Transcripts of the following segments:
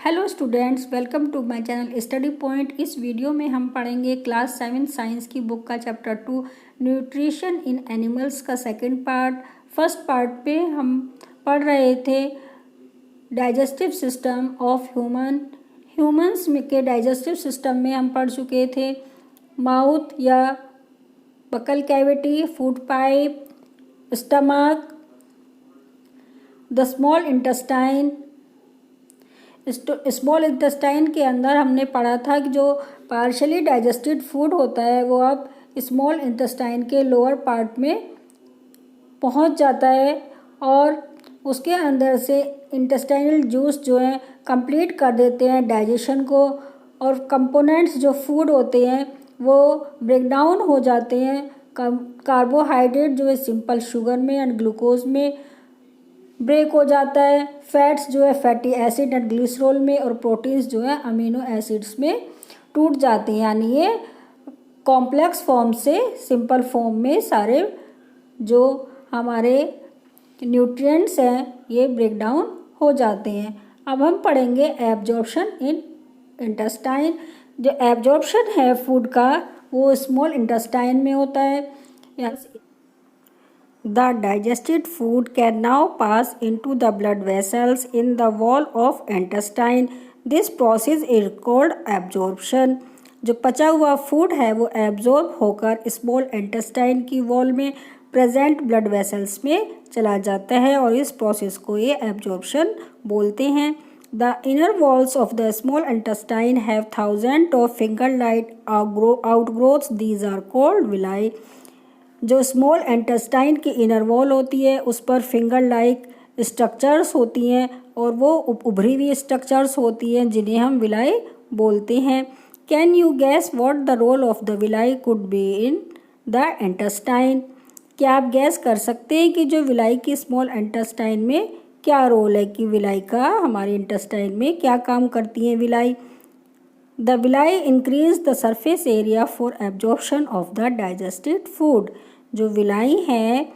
Hello students, welcome to my channel study point. इस video में हम पढ़ेंगे क्लास 7 साइंस की बुक का चैप्टर 2 न्यूट्रिशन इन एनिमल्स का सेकंड पार्ट। फर्स्ट पार्ट पे हम पढ़ रहे थे डाइजेस्टिव सिस्टम ऑफ ह्यूमंस में के डाइजेस्टिव सिस्टम में हम पढ़ चुके थे माउथ या buccal cavity, food pipe, stomach, the small intestine के अंदर हमने पढ़ा था कि जो पार्शली डाइजेस्टेड फूड होता है वो अब स्मॉल इंटेस्टाइन के लोअर पार्ट में पहुंच जाता है और उसके अंदर से इंटेस्टाइनल जूस जो है कंप्लीट कर देते हैं डाइजेशन को, और कंपोनेंट्स जो फूड होते हैं वो ब्रेक डाउन हो जाते हैं। कार्बोहाइड्रेट जो है सिंपल शुगर में एंड ग्लूकोज में ब्रेक हो जाता है, फैट्स जो है फैटी एसिड एंड ग्लिसरॉल में, और प्रोटीन्स जो है अमीनो एसिड्स में टूट जाते हैं। यानी ये कॉम्प्लेक्स फॉर्म से सिंपल फॉर्म में सारे जो हमारे न्यूट्रिएंट्स हैं ये ब्रेक डाउन हो जाते हैं। अब हम पढ़ेंगे एब्जॉर्प्शन इन इंटेस्टाइन। जो एब्जॉर्प्शन है फूड का वो स्मॉल इंटेस्टाइन में होता है। The digested food can now pass into the blood vessels in the wall of intestine. This process is called absorption. जो पचा हुआ फूड है वो एब्जॉर्ब होकर स्मॉल इंटेस्टाइन की वॉल में प्रेजेंट ब्लड वेसल्स में चला जाता है और इस प्रोसेस को ये एब्जॉर्प्शन बोलते हैं। The inner walls of the small intestine have thousands of finger-like outgrowths. These are called villi. जो स्मॉल इंटेस्टाइन की इनर वॉल होती है उस पर फिंगर लाइक स्ट्रक्चर्स होती हैं और वो उभरी हुई स्ट्रक्चर्स होती हैं जिन्हें हम विलाई बोलते हैं। Can you guess what the role of the villi could be in the intestine? क्या आप गैस कर सकते हैं कि जो विलाई की स्मॉल इंटेस्टाइन में क्या रोल है, कि विलाई का हमारे इंटेस्टाइन में क्या काम करती हैं villi? The villi increase the surface area for absorption of the digested food. जो विलाई है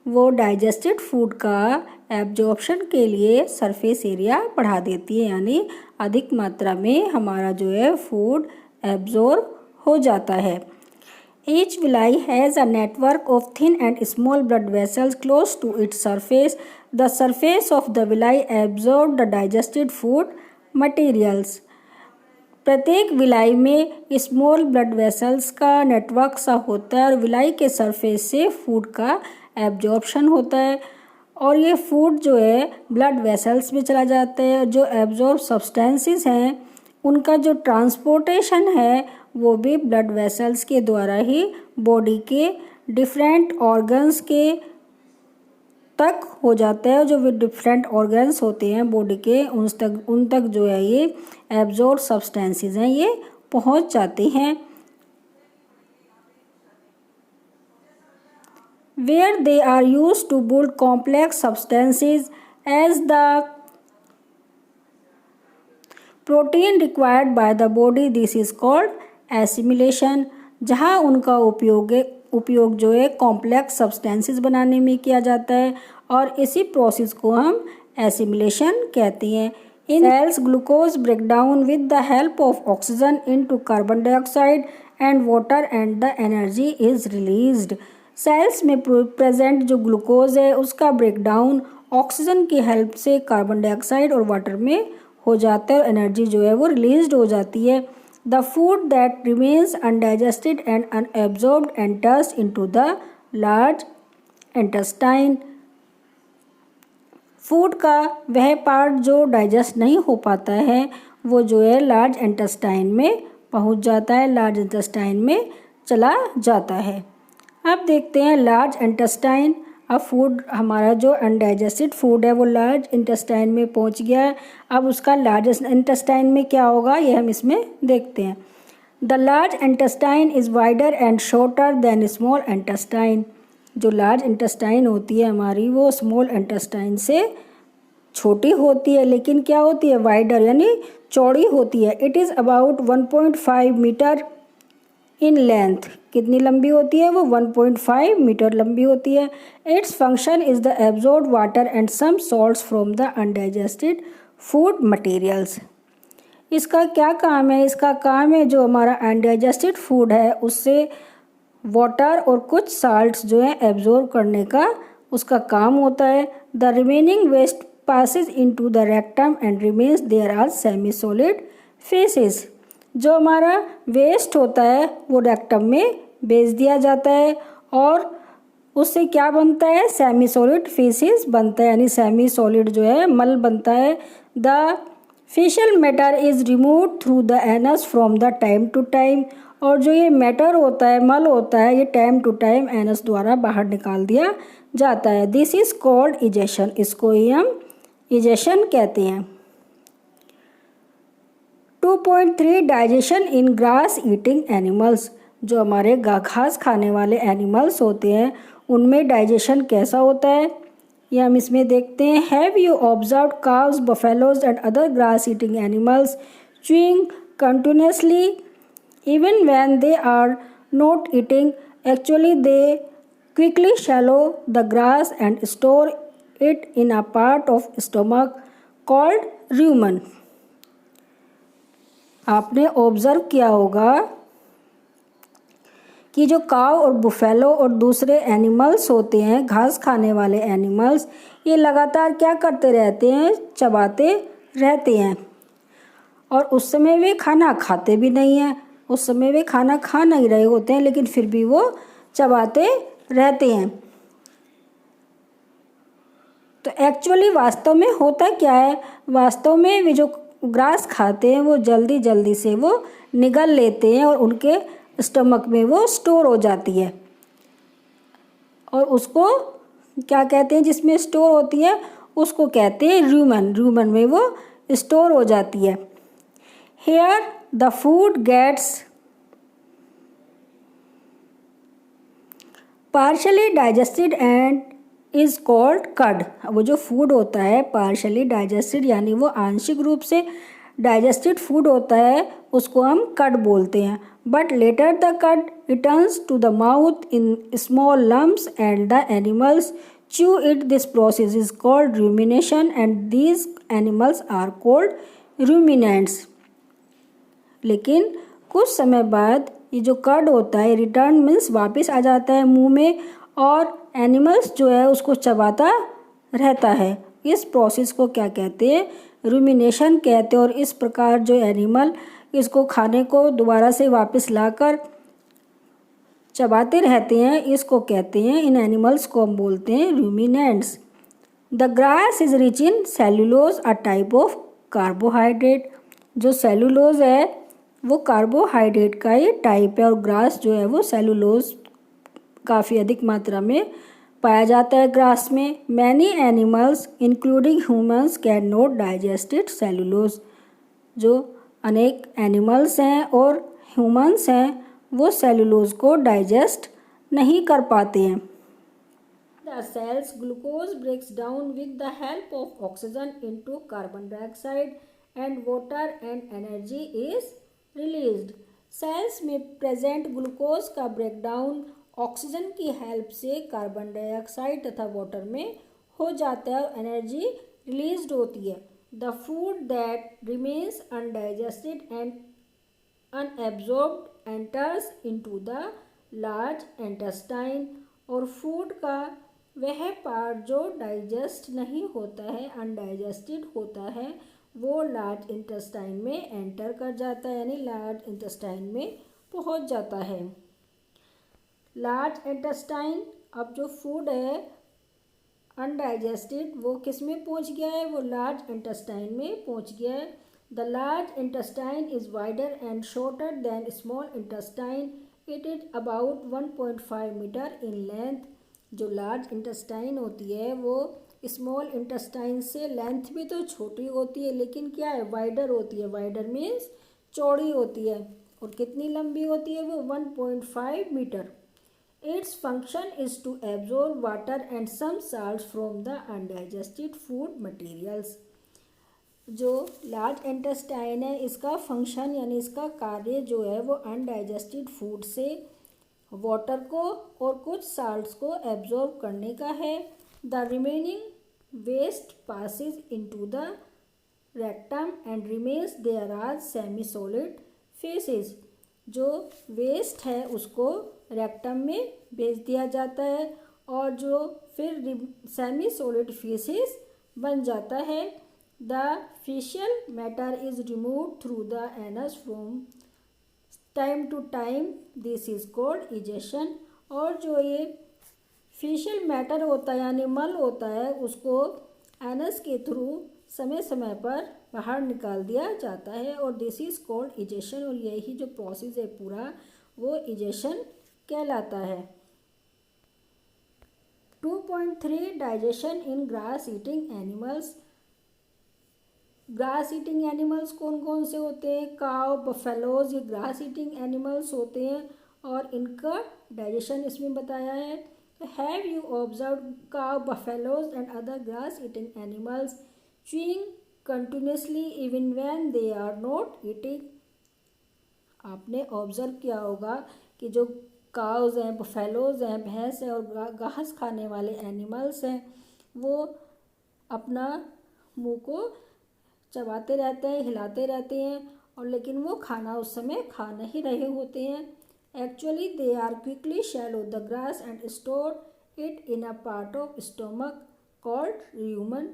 वो डाइजेस्टेड फूड का एब्जॉर्प्शन के लिए सरफेस एरिया बढ़ा देती है, यानी अधिक मात्रा में हमारा जो है फूड एब्जॉर्ब हो जाता है। Each villi has a network of thin and small blood vessels close to its surface. The surface of the villi absorb the digested food materials. प्रत्येक विलाई में स्मॉल ब्लड वेसल्स का network सा होता है और विलाई के surface से food का एब्जॉर्प्शन होता है और ये फूड जो है ब्लड वेसल्स में चला जाता है। जो एब्जॉर्ब सब्सटेंसेस हैं उनका जो ट्रांसपोर्टेशन है वो भी ब्लड वेसल्स के द्वारा ही बॉडी के डिफरेंट ऑर्गन्स के तक हो जाता है। जो भी डिफरेंट ऑर्गन्स होते हैं बॉडी के उन तक जो है ये एब्जॉर्ब सब्सटेंसेस हैं ये पहुंच जाते हैं। Where they are used to build complex substances as the protein required by the body, this is called assimilation. जहाँ उनका उपयोग जो है कॉम्प्लेक्स सब्सटेंसेस बनाने में किया जाता है और इसी प्रोसेस को हम एसिमिलेशन कहते हैं। In cells glucose break down with the help of oxygen into carbon dioxide and water and the energy is released. Cells में प्रेजेंट जो ग्लूकोज है उसका ब्रेक डाउन ऑक्सीजन की हेल्प से कार्बन डाइऑक्साइड और वाटर में हो जाता है और एनर्जी जो है वो रिलीज्ड हो जाती है। The food that remains undigested and unabsorbed enters into the large intestine. Food का वह पार्ट जो डाइजेस्ट नहीं हो पाता है वो जो है लार्ज इंटेस्टाइन में पहुंच जाता है, लार्ज इंटेस्टाइन में चला जाता है। अब देखते हैं लार्ज इंटेस्टाइन। अब फूड हमारा जो अनडाइजेस्टेड फूड है वो लार्ज इंटेस्टाइन में पहुंच गया है। अब उसका लार्ज इंटेस्टाइन में क्या होगा ये हम इसमें देखते हैं। The large intestine is wider and shorter than small intestine. जो लार्ज इंटेस्टाइन होती है हमारी वो स्मॉल इंटेस्टाइन से छोटी होती है, लेकिन क्या होती है वाइडर यानी चौड़ी होती है। It is about 1.5 metre in length. कितनी लंबी होती है वो 1.5 मीटर लंबी होती है। Its function is the absorb water and some salts from the undigested food materials. इसका क्या काम है? इसका काम है जो हमारा अनडाइजेस्टेड फूड है उससे वाटर और कुछ साल्ट्स जो है एब्जॉर्ब करने का उसका काम होता है। The remaining waste passes into the rectum and remains there as semi solid feces। जो हमारा वेस्ट होता है वो रेक्टम में भेज दिया जाता है और उससे क्या बनता है? सेमी सॉलिड फेसिस बनता है, यानी सेमी सॉलिड जो है मल बनता है। The faecal matter is removed through the anus from the time to time. और जो ये मैटर होता है, मल होता है, ये टाइम टू टाइम एनस द्वारा बाहर निकाल दिया जाता है। This is called egestion. इसको ही हम इजेशन कहते हैं। 2.3 डाइजेशन इन ग्रास ईटिंग एनिमल्स। जो हमारे घास खाने वाले एनिमल्स होते हैं उनमें डाइजेशन कैसा होता है ये हम इसमें देखते हैं। Have you observe cows, buffaloes and other grass eating animals chewing continuously even when they are not eating? Actually they quickly swallow the grass and store it in a part of stomach called rumen। आपने observe किया होगा कि जो काव और buffalo और दूसरे animals होते हैं, घास खाने वाले एनिमल्स, ये लगातार क्या करते रहते हैं? चबाते रहते हैं। और उस समय वे खाना खाते भी नहीं हैं, उस समय वे खाना खा नहीं रहे होते हैं, लेकिन फिर भी वो चबाते रहते हैं। तो एक्चुअली वास्तव में होता क्या है? वास्तव में वे जो ग्रास खाते हैं वो जल्दी जल्दी से वो निगल लेते हैं और उनके स्टमक में वो स्टोर हो जाती है। और उसको क्या कहते हैं? जिसमें स्टोर होती है उसको कहते हैं रूमन। रूमन में वो स्टोर हो जाती है। Here the food gets partially digested and is called cud. वो जो फूड होता है पार्शली डाइजेस्टेड यानी वो आंशिक रूप से डाइजेस्टेड फूड होता है, उसको हम कड बोलते हैं। But later the cud returns to the mouth in small lumps and the animals chew it. This process is called rumination and these animals are called ruminants. लेकिन कुछ समय बाद ये जो कड होता है रिटर्न मीन्स वापस आ जाता है मुंह में और एनिमल्स जो है उसको चबाता रहता है। इस प्रोसेस को क्या कहते हैं? रूमिनेशन कहते हैं। और इस प्रकार जो एनिमल इसको खाने को दोबारा से वापस लाकर चबाते रहते हैं, इसको कहते हैं, इन एनिमल्स को हम बोलते हैं ruminants. The grass is rich in cellulose, a type of carbohydrate. जो सेल्यूलोज है वो कार्बोहाइड्रेट का ही टाइप है और ग्रास जो है वो सेल्यूलोज काफ़ी अधिक मात्रा में पाया जाता है ग्रास में। Many animals including humans can not digest it cellulose. जो अनेक एनिमल्स हैं और ह्यूमंस हैं वो सेल्यूलोज को डाइजेस्ट नहीं कर पाते हैं। The cells glucose breaks down with the help of oxygen into carbon dioxide and water and energy is released. Cells में प्रेजेंट ग्लूकोज का ब्रेकडाउन ऑक्सीजन की हेल्प से कार्बन डाइऑक्साइड तथा वाटर में हो जाता है और एनर्जी रिलीज्ड होती है। The food that remains undigested and unabsorbed enters into the large intestine. और फूड का वह पार्ट जो डाइजेस्ट नहीं होता है, अनडाइजेस्टेड होता है, वो लार्ज इंटेस्टाइन में एंटर कर जाता है, यानी लार्ज इंटेस्टाइन में पहुंच जाता है। लार्ज इंटेस्टाइन, अब जो फूड है अनडाइजेस्टेड वो किस में पहुंच गया है? वो लार्ज इंटेस्टाइन में पहुंच गया है। The large intestine is wider and shorter than small intestine. It is about 1.5 metre in length. जो लार्ज इंटेस्टाइन होती है वो स्मॉल इंटेस्टाइन से लेंथ भी तो छोटी होती है, लेकिन क्या है? वाइडर होती है। वाइडर मीन्स चौड़ी होती है। और कितनी लंबी होती है वो? 1.5 metre. Its function is to absorb water and some salts from the undigested food materials। जो लार्ज इंटेस्टाइन है इसका फंक्शन यानी इसका कार्य जो है वो अनडाइजेस्टेड फूड से वाटर को और कुछ साल्ट्स को एब्जॉर्ब करने का है। The remaining waste passes into the rectum and remains there are semi solid faeces. जो वेस्ट है उसको रेक्टम में भेज दिया जाता है और जो फिर सेमी सॉलिड फेसेस बन जाता है। The faecal matter is removed through the anus from time to time, this is called egestion. और जो ये फेशियल मैटर होता है यानी मल होता है उसको एनस के थ्रू समय समय पर बाहर निकाल दिया जाता है और दिस इज कॉल्ड इजेशन। और यही जो प्रोसेस है पूरा वो इजेशन कहलाता है। 2.3 डाइजेशन इन grass eating animals. Grass eating animals कौन कौन से होते हैं? काव, बफेलोज, ये ग्रास ईटिंग एनिमल्स होते हैं और इनका डाइजेशन इसमें बताया है। Have you observe cow, buffaloes and other grass eating animals chewing continuously even when they are not eating. आपने ऑब्जर्व किया होगा कि जो काउज हैं, बफेलोज हैं, भैंस हैं और घास खाने वाले एनिमल्स हैं वो अपना मुंह को चबाते रहते हैं, हिलाते रहते हैं और लेकिन वो खाना उस समय खा नहीं रहे होते हैं। Actually they are quickly swallow the grass and store it in a part of stomach called rumen.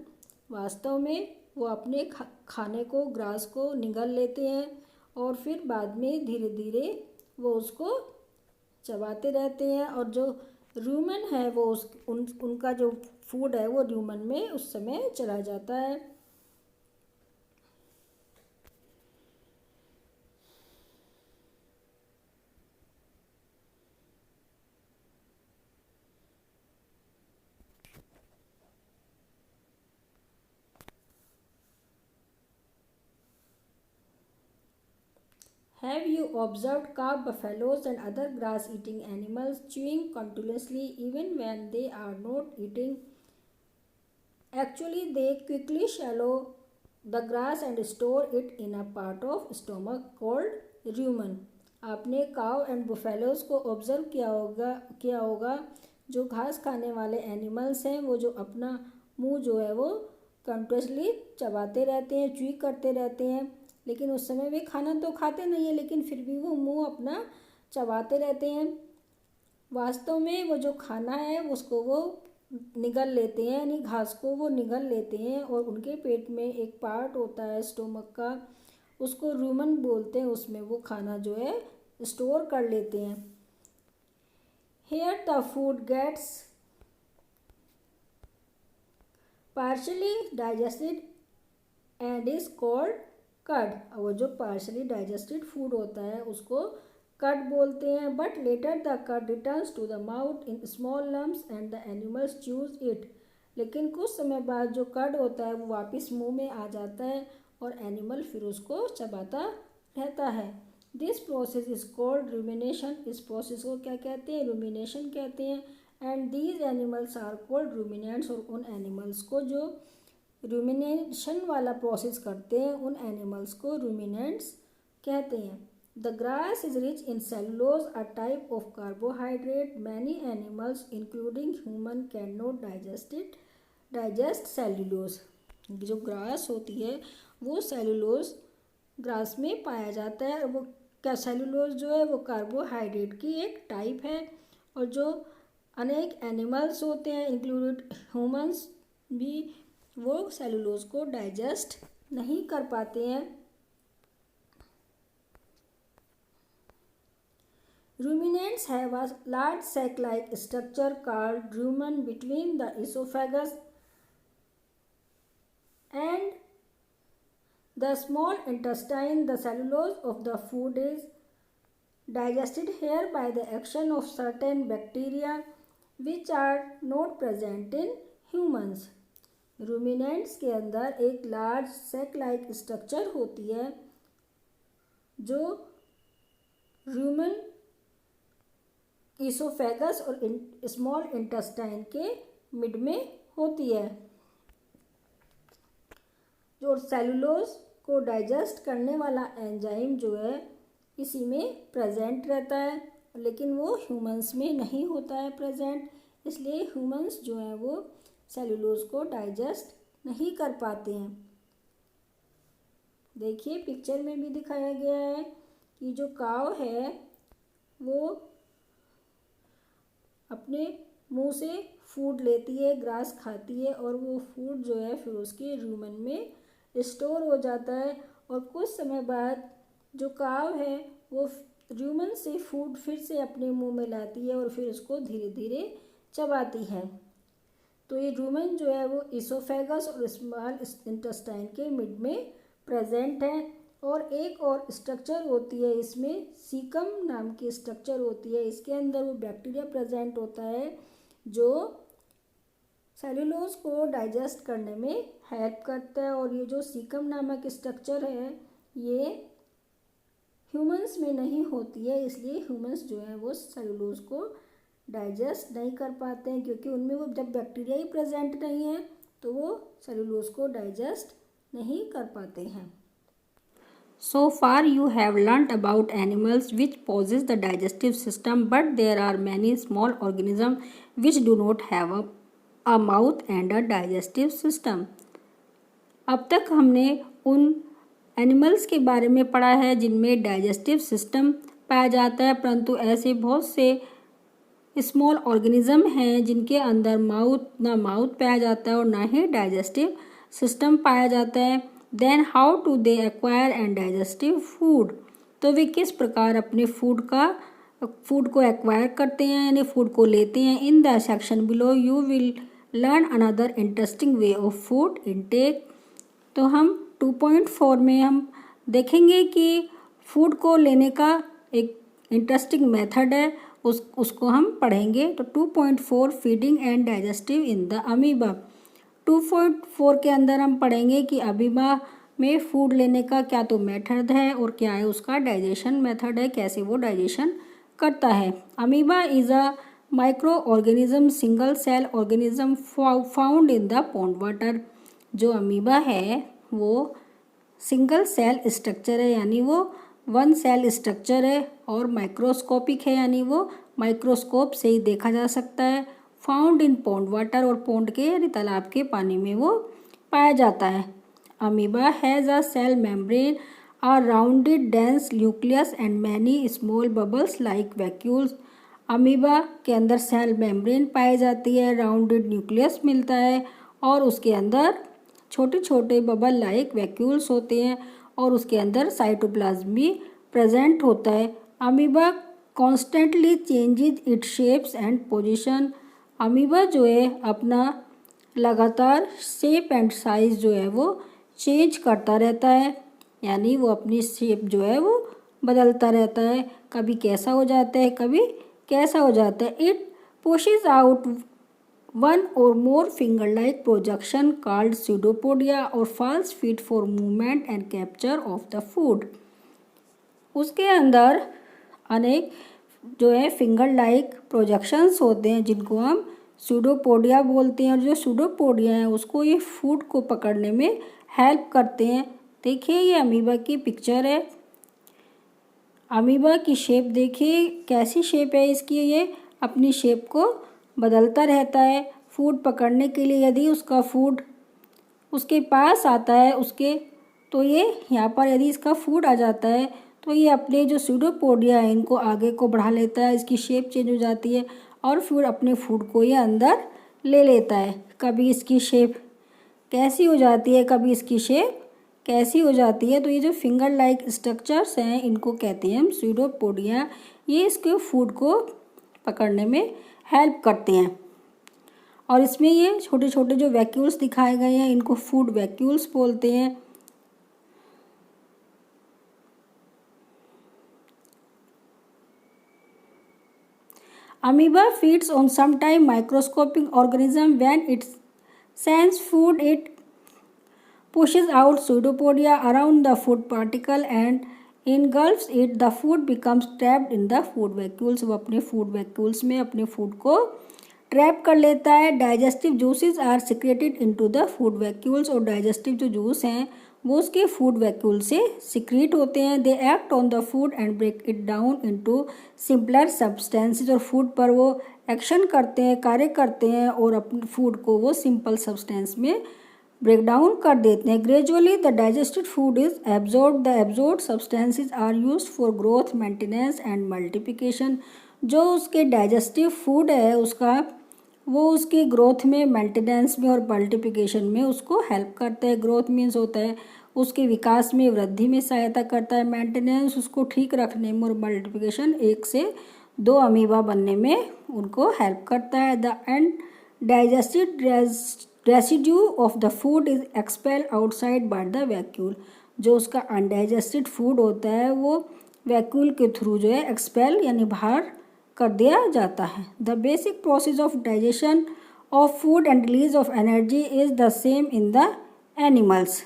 वास्तव में वो अपने खाने को, ग्रास को निगल लेते हैं और फिर बाद में धीरे धीरे वो उसको चबाते रहते हैं और जो र्यूमन है वो उनका जो फूड है वो र्यूमन में उस समय चला जाता है। Have you observed cow, buffaloes and other grass-eating animals chewing continuously even when they are not eating? Actually, they quickly swallow the grass and store it in a part of stomach called rumen. आपने काव and buffaloes को observe किया होगा जो घास खाने वाले animals हैं वो जो अपना मुंह जो है वो कंटिन्यूसली चबाते रहते हैं, च्यूई करते रहते हैं, लेकिन उस समय वे खाना तो खाते नहीं है लेकिन फिर भी वो मुंह अपना चबाते रहते हैं। वास्तव में वो जो खाना है उसको वो निगल लेते हैं यानी घास को वो निगल लेते हैं और उनके पेट में एक पार्ट होता है स्टोमक का, उसको रूमन बोलते हैं, उसमें वो खाना जो है स्टोर कर लेते हैं। Here the food gets partially digested and is called cud. वो जो पार्शली डाइजेस्टेड फूड होता है उसको कड बोलते हैं। But later the cud returns to the mouth in small lumps and the animals chews it. लेकिन कुछ समय बाद जो कड होता है वो वापस मुंह में आ जाता है और एनिमल फिर उसको चबाता रहता है। This process is called rumination. इस प्रोसेस को क्या कहते हैं? रूमिनेशन कहते हैं। And these animals are called ruminants. और उन एनिमल्स को जो रूमिनेशन वाला प्रोसेस करते हैं उन एनिमल्स को रूमिनेंट्स कहते हैं। The grass is rich in cellulose, a type of carbohydrate. Many animals including human can not digest cellulose. जो ग्रास होती है वो सेलुलोज ग्रास में पाया जाता है। वो क्या सेलुलोज जो है वो कार्बोहाइड्रेट की एक टाइप है और जो अनेक एनिमल्स होते हैं इंक्लूडेड ह्यूमंस भी वो सेलुलोज को डाइजेस्ट नहीं कर पाते हैं। Ruminants have a large sac-like structure called rumen between the esophagus and the small intestine. The cellulose of the food is digested here by the action of certain bacteria which are not present in humans. Ruminants के अंदर एक large सेक like structure होती है जो Roman, oesophagus और small intestine के mid में होती है। जो सेलुलोज को डाइजेस्ट करने वाला एंजाइम जो है इसी में प्रेजेंट रहता है लेकिन वो ह्यूमंस में नहीं होता है प्रेजेंट, इसलिए ह्यूमंस जो है वो सेलुलोज को डाइजेस्ट नहीं कर पाते हैं। देखिए पिक्चर में भी दिखाया गया है कि जो काव है वो अपने मुंह से फूड लेती है, ग्रास खाती है और वो फूड जो है फिर उसके रूमेन में स्टोर हो जाता है और कुछ समय बाद जो काव है वो रूमेन से फूड फिर से अपने मुंह में लाती है और फिर उसको धीरे धीरे चबाती है। तो ये रूमेन जो है वो इसोफेगस और स्मॉल इंटेस्टाइन के मिड में प्रेजेंट है। और एक और स्ट्रक्चर होती है इसमें, सीकम नाम की स्ट्रक्चर होती है, इसके अंदर वो बैक्टीरिया प्रेजेंट होता है जो सेलुलोज को डाइजेस्ट करने में हेल्प करता है। और ये जो सीकम नामक स्ट्रक्चर है ये ह्यूमंस में नहीं होती है, इसलिए ह्यूमंस जो है वो सेलुलोज को डाइजेस्ट नहीं कर पाते हैं, क्योंकि उनमें वो जब बैक्टीरिया ही प्रेजेंट नहीं है तो वो सेलुलोज को डाइजेस्ट नहीं कर पाते हैं। So far you have learnt about animals which possess the digestive system, but there are many small organisms which do not have a mouth and a digestive system. अब तक हमने उन एनिमल्स के बारे में पढ़ा है जिनमें डाइजेस्टिव सिस्टम पाया जाता है, परंतु ऐसे बहुत से स्मॉल ऑर्गेनिज्म हैं जिनके अंदर ना माउथ पाया जाता है और ना ही डाइजेस्टिव सिस्टम पाया जाता है। Then how to they acquire and digestive food, तो वे किस प्रकार अपने फूड को एक्वायर करते हैं यानी फूड को लेते हैं। In the section below you will learn another interesting way of food intake. तो हम 2.4 में हम देखेंगे कि फूड को लेने का एक इंटरेस्टिंग मेथड है, उसको हम पढ़ेंगे। तो 2.4 feeding and digestive in the amoeba. 2.4 के अंदर हम पढ़ेंगे कि अमीबा में फूड लेने का क्या तो मेथड है और क्या है उसका डाइजेशन मेथड है, कैसे वो डाइजेशन करता है। Amoeba is a micro organism single cell organism found in the pond water. जो अमीबा है वो सिंगल सेल स्ट्रक्चर है यानी वो वन सेल स्ट्रक्चर है और माइक्रोस्कोपिक है यानी वो माइक्रोस्कोप से ही देखा जा सकता है। फाउंड इन पॉन्ड वाटर, और पॉन्ड के यानी तालाब के पानी में वो पाया जाता है। Amoeba has a cell membrane, a rounded dense nucleus and many small bubbles like vacuoles. Amoeba के अंदर सेल मेम्ब्रेन पाई जाती है, राउंडेड न्यूक्लियस मिलता है और उसके अंदर छोटे छोटे बबल लाइक वैक्यूल्स होते हैं और उसके अंदर साइटोप्लाज्म भी प्रेजेंट होता है। Amoeba constantly changes it's shapes and position. Amoeba जो है अपना लगातार शेप एंड साइज जो है वो चेंज करता रहता है, यानी वो अपनी शेप जो है वो बदलता रहता है, कभी कैसा हो जाता है कभी कैसा हो जाता है। It pushes out one or more finger like projection called pseudopodia or false feet for movement and capture of the food. उसके अंदर अनेक जो है फिंगर लाइक प्रोजेक्शंस होते हैं जिनको हम स्यूडोपोडिया बोलते हैं, और जो स्यूडोपोडिया है उसको ये फूड को पकड़ने में हेल्प करते हैं। देखिए ये अमीबा की पिक्चर है, अमीबा की शेप देखिए कैसी शेप है इसकी, ये अपनी शेप को बदलता रहता है फूड पकड़ने के लिए। यदि उसका फूड उसके पास आता है तो ये यहाँ पर यदि इसका फूड आ जाता है तो ये अपने जो स्यूडोपोडिया है इनको आगे को बढ़ा लेता है, इसकी शेप चेंज हो जाती है और फिर अपने फूड को ये अंदर ले लेता है। कभी इसकी शेप कैसी हो जाती है कभी इसकी शेप कैसी हो जाती है। तो ये जो फिंगर लाइक स्ट्रक्चर्स हैं इनको कहते हैं हम स्यूडोपोडिया। ये इसके फूड को पकड़ने में हेल्प करते हैं और इसमें ये छोटे छोटे जो वैक्यूल्स दिखाए गए हैं इनको फूड वैक्यूल्स बोलते हैं। Amoeba feeds on sometime microscopic organism. When it senses food, it pushes out pseudopodia around the food particle and engulfs it. The food becomes trapped in the food vacuoles. वो अपने food vacuoles में अपने food को trap कर लेता है। Digestive juices are secreted into the food vacuoles, और digestive जो जूस हैं वो उसके फूड वैक्यूल से सिक्रीट होते हैं। They act on the food and break it down into simpler substances, और फूड पर वो एक्शन करते हैं कार्य करते हैं और अपने फूड को वो सिंपल सब्सटेंस में ब्रेक डाउन कर देते हैं। Gradually the digested food is absorb, the absorb substances are used for growth, maintenance and multiplication. जो उसके डाइजेस्टिव फूड है उसका, वो उसकी ग्रोथ में, मेंटेनेंस में और मल्टीप्लिकेशन में उसको हेल्प करता है। ग्रोथ मीन्स होता है उसके विकास में, वृद्धि में सहायता करता है। मेंटेनेंस उसको ठीक रखने में, और मल्टीप्लिकेशन 1 से 2 अमीबा बनने में उनको हेल्प करता है। The end digested residue of the food is expel outside by the vacuole. जो उसका अनडाइजेस्टेड फूड होता है वो वैक्यूल के थ्रू जो है एक्सपेल यानी बाहर कर दिया जाता है। The basic process of digestion of food and release of energy is the same in the animals.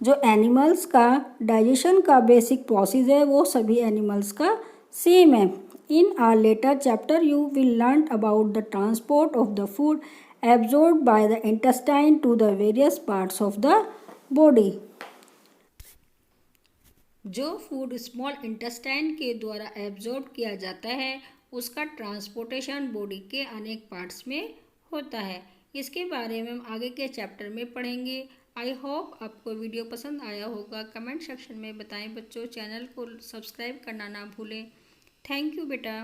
जो एनिमल्स का डाइजेशन का बेसिक प्रोसेस है वो सभी एनिमल्स का सेम है। In a later chapter you will learn about the transport of the food absorbed by the intestine to the various parts of the body. जो food small intestine के द्वारा absorb किया जाता है उसका ट्रांसपोर्टेशन बॉडी के अनेक पार्ट्स में होता है। इसके बारे में हम आगे के चैप्टर में पढ़ेंगे। आई होप आपको वीडियो पसंद आया होगा। कमेंट सेक्शन में बताएं बच्चों। चैनल को सब्सक्राइब करना ना भूलें। थैंक यू बेटा।